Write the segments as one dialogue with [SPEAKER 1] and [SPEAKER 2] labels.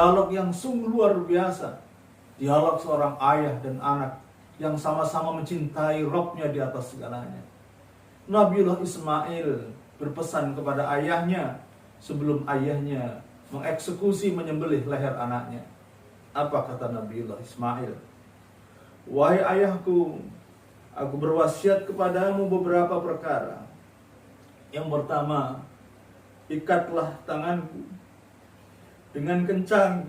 [SPEAKER 1] dialog yang sungguh luar biasa. Dialog seorang ayah dan anak yang sama-sama mencintai Rabb-nya di atas segalanya. Nabiullah Ismail berpesan kepada ayahnya sebelum ayahnya mengeksekusi, menyembelih leher anaknya. Apa kata Nabiullah Ismail? Wahai ayahku, aku berwasiat kepadamu beberapa perkara. Yang pertama, ikatlah tanganku dengan kencang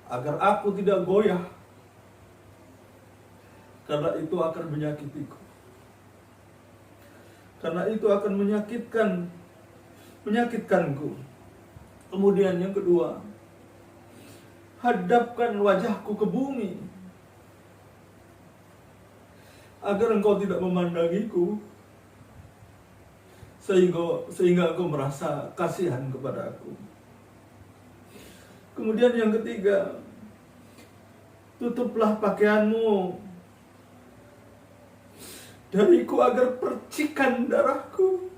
[SPEAKER 1] agar aku tidak goyah, karena itu akan menyakitiku. Karena itu akan menyakitkanku. Kemudian yang kedua, hadapkan wajahku ke bumi agar engkau tidak memandangiku, sehingga engkau merasa kasihan kepada aku. Kemudian yang ketiga, tutuplah pakaianmu dariku agar percikan darahku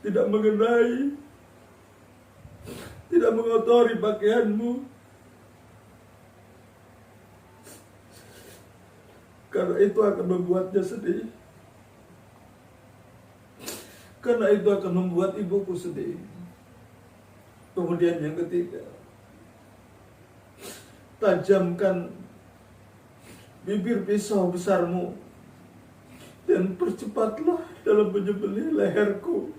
[SPEAKER 1] tidak mengenai, tidak mengotori pakaianmu, karena itu akan membuatnya sedih. Karena itu akan membuat ibuku sedih. Kemudian yang ketiga, tajamkan bibir pisau besarmu dan percepatlah dalam menyembelih leherku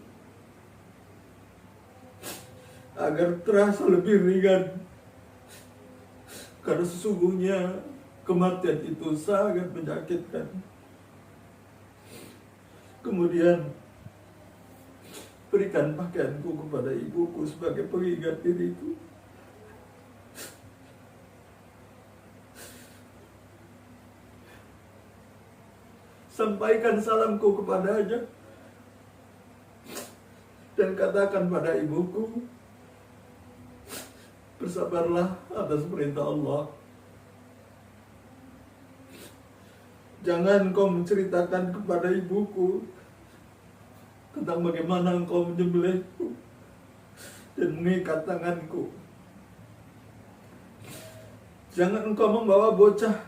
[SPEAKER 1] agar terasa lebih ringan, karena sesungguhnya kematian itu sangat menyakitkan. Kemudian berikan pakaianku kepada ibuku sebagai pengingat diriku. Sampaikan salamku kepadanya dan katakan pada ibuku, bersabarlah atas perintah Allah. Jangan kau menceritakan kepada ibuku tentang bagaimana engkau menyembelihku dan mengikat tanganku. Jangan engkau membawa bocah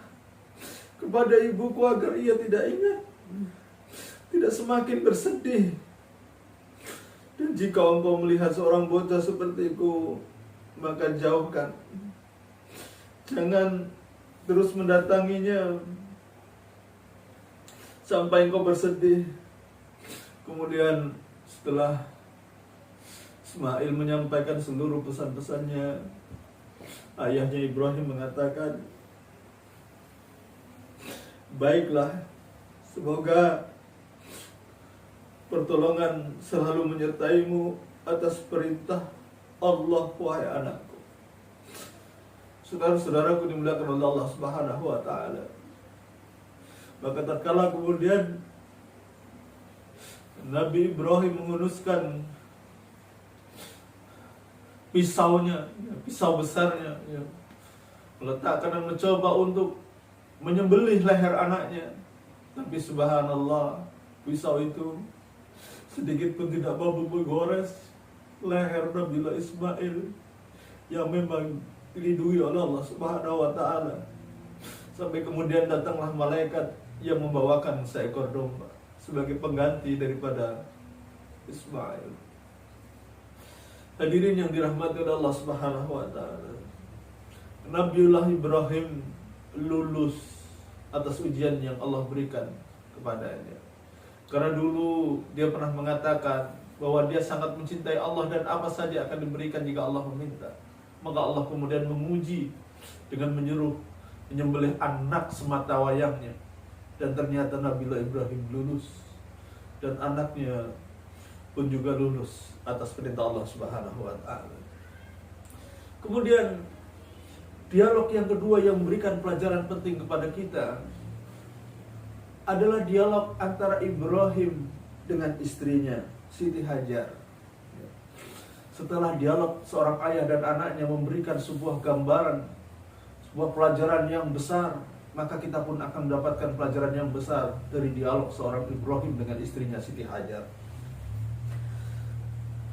[SPEAKER 1] kepada ibuku agar ia tidak ingat, tidak semakin bersedih. Dan jika engkau melihat seorang bocah seperti itu, maka jauhkan. Jangan terus mendatanginya sampai engkau bersedih. Kemudian setelah Ismail menyampaikan seluruh pesan-pesannya, ayahnya Ibrahim mengatakan, baiklah, semoga pertolongan selalu menyertaimu atas perintah Allah, wahai anakku. Saudara-saudaraku dimuliakan oleh Allah Subhanahu wa taala. Maka tatkala kemudian Nabi Ibrahim menghunuskan pisaunya, pisau besarnya, meletakkan dan mencoba untuk menyembelih leher anaknya. Tapi subhanallah, pisau itu sedikit pun tidak mampu menggores leher Nabiullah Ismail yang memang dilindungi oleh Allah Subhanahu wa taala. Sampai kemudian datanglah malaikat yang membawakan seekor domba sebagai pengganti daripada Ismail. Hadirin yang dirahmati oleh Allah Subhanahu wa taala, Nabiullah Ibrahim lulus atas ujian yang Allah berikan kepadanya. Karena dulu dia pernah mengatakan bahwa dia sangat mencintai Allah dan apa saja akan diberikan jika Allah meminta. Maka Allah kemudian menguji dengan menyuruh menyembelih anak semata wayangnya. Dan ternyata Nabiullah Ibrahim lulus, dan anaknya pun juga lulus atas perintah Allah Subhanahu wa taala. Kemudian dialog yang kedua yang memberikan pelajaran penting kepada kita adalah dialog antara Ibrahim dengan istrinya Siti Hajar. Setelah dialog seorang ayah dan anaknya memberikan sebuah gambaran, sebuah pelajaran yang besar, maka kita pun akan mendapatkan pelajaran yang besar dari dialog seorang Ibrahim dengan istrinya Siti Hajar.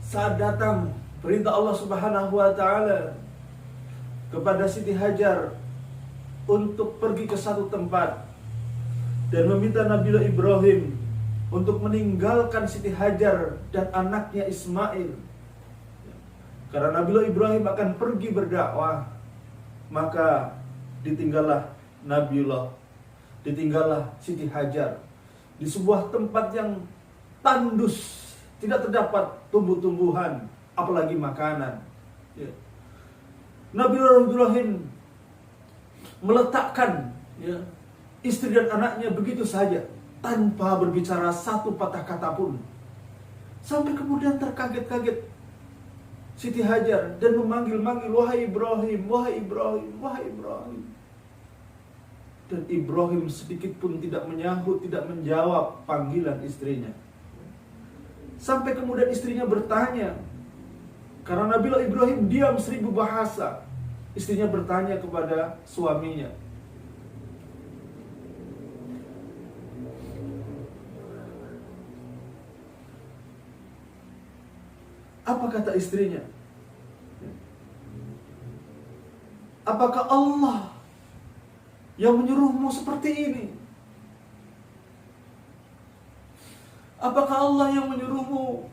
[SPEAKER 1] Saat datang perintah Allah Subhanahu wa taala kepada Siti Hajar untuk pergi ke satu tempat dan meminta Nabiullah Ibrahim untuk meninggalkan Siti Hajar dan anaknya Ismail. Karena Nabiullah Ibrahim akan pergi berdakwah, maka ditinggallah Siti Hajar di sebuah tempat yang tandus, tidak terdapat tumbuh-tumbuhan, apalagi makanan. Ya. Nabiullah Ibrahim meletakkan istri dan anaknya begitu saja, tanpa berbicara satu patah kata pun. Sampai kemudian terkaget-kaget Siti Hajar dan memanggil-manggil, wahai Ibrahim, wahai Ibrahim, wahai Ibrahim. Dan Ibrahim sedikit pun tidak menyahut, tidak menjawab panggilan istrinya. Sampai kemudian istrinya bertanya, karena Nabiullah Ibrahim diam 1000 bahasa. Istrinya bertanya kepada suaminya, apa kata istrinya? Apakah Allah yang menyuruhmu seperti ini? Apakah Allah yang menyuruhmu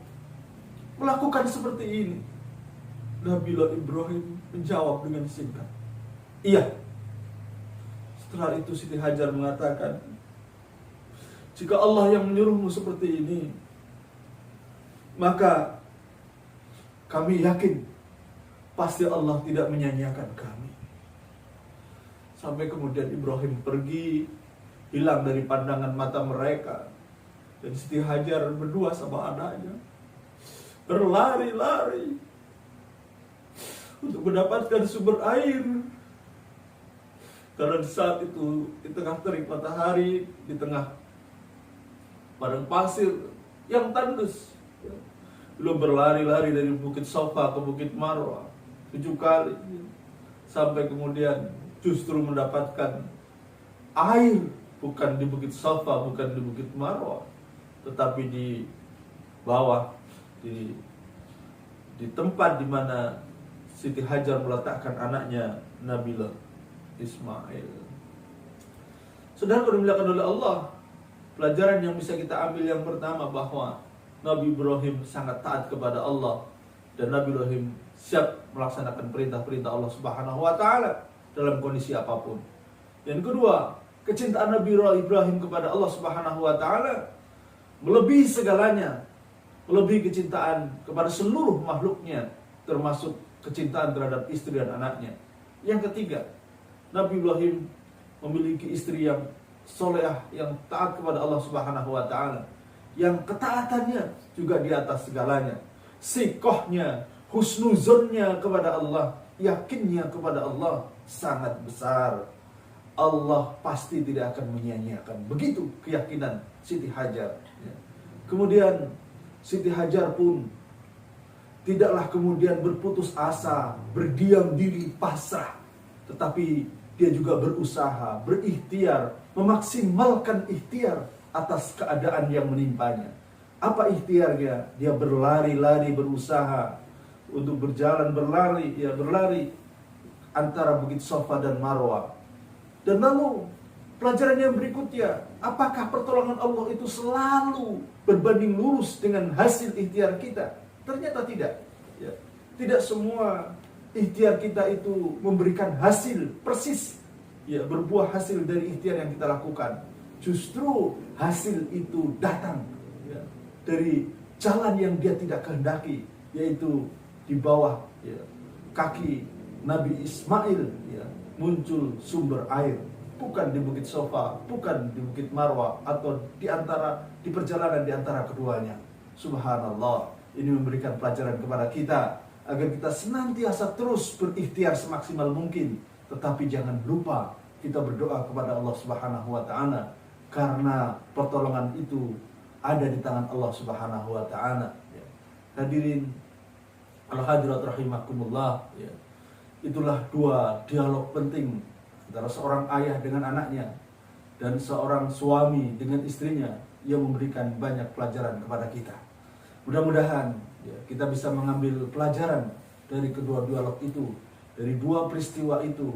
[SPEAKER 1] melakukan seperti ini? Nabiullah Ibrahim menjawab dengan singkat, iya. Setelah itu Siti Hajar mengatakan, jika Allah yang menyuruhmu seperti ini, maka kami yakin pasti Allah tidak menyanyiakan kami. Sampai kemudian Ibrahim pergi, hilang dari pandangan mata mereka. Dan Siti Hajar berdua sama anaknya berlari-lari untuk mendapatkan sumber air. Karena di saat itu, di tengah terik matahari, di tengah padang pasir yang tandus, belum berlari-lari dari Bukit Safa ke Bukit Marwah 7 kali, sampai kemudian justru mendapatkan air bukan di Bukit Safa, bukan di Bukit Marwah, tetapi di bawah, di tempat di mana Siti Hajar meletakkan anaknya Nabiullah Ismail. Saudara dimuliakan oleh Allah, pelajaran yang bisa kita ambil yang pertama bahwa Nabi Ibrahim sangat taat kepada Allah dan Nabi Ibrahim siap melaksanakan perintah-perintah Allah Subhanahu wa taala dalam kondisi apapun. Yang kedua, kecintaan Nabi Ibrahim kepada Allah Subhanahu wa taala melebihi segalanya, melebihi kecintaan kepada seluruh makhluknya, termasuk kecintaan terhadap istri dan anaknya. Yang ketiga, Nabi Ibrahim memiliki istri yang solehah, yang taat kepada Allah Subhanahu wa taala, yang ketaatannya juga di atas segalanya. Sikohnya, husnuzonnya kepada Allah, yakinnya kepada Allah sangat besar. Allah pasti tidak akan menyia-nyiakan. Begitu keyakinan Siti Hajar. Kemudian Siti Hajar pun tidaklah kemudian berputus asa, berdiam diri pasrah, tetapi dia juga berusaha, berikhtiar, memaksimalkan ikhtiar atas keadaan yang menimpanya. Apa ikhtiarnya? Dia berlari-lari, berusaha untuk berjalan, berlari antara Bukit Safa dan Marwah. Dan lalu pelajaran yang berikutnya, apakah pertolongan Allah itu selalu berbanding lurus dengan hasil ikhtiar kita? Ternyata tidak. Tidak semua ikhtiar kita itu memberikan hasil persis, berbuah hasil dari ikhtiar yang kita lakukan. Justru hasil itu datang dari jalan yang dia tidak kehendaki, yaitu di bawah kaki Nabi Ismail muncul sumber air, bukan di Bukit Safa, bukan di Bukit Marwah, atau di perjalanan di antara keduanya. Subhanallah, ini memberikan pelajaran kepada kita agar kita senantiasa terus berikhtiar semaksimal mungkin, tetapi jangan lupa kita berdoa kepada Allah Subhanahu wa taala, karena pertolongan itu ada di tangan Allah Subhanahu wa taala. Hadirin al-hadirat rahimakumullah, itulah dua dialog penting antara seorang ayah dengan anaknya dan seorang suami dengan istrinya yang memberikan banyak pelajaran kepada kita. Mudah-mudahan
[SPEAKER 2] Ya, kita bisa mengambil pelajaran dari kedua dialog itu, dari dua peristiwa itu,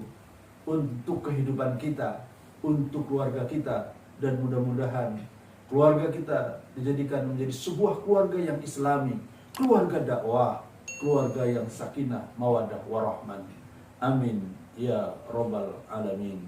[SPEAKER 2] untuk kehidupan kita, untuk keluarga kita, dan mudah-mudahan keluarga kita dijadikan menjadi sebuah keluarga yang islami, keluarga dakwah, keluarga yang sakinah, mawaddah, warahmah. Amin ya rabbal alamin.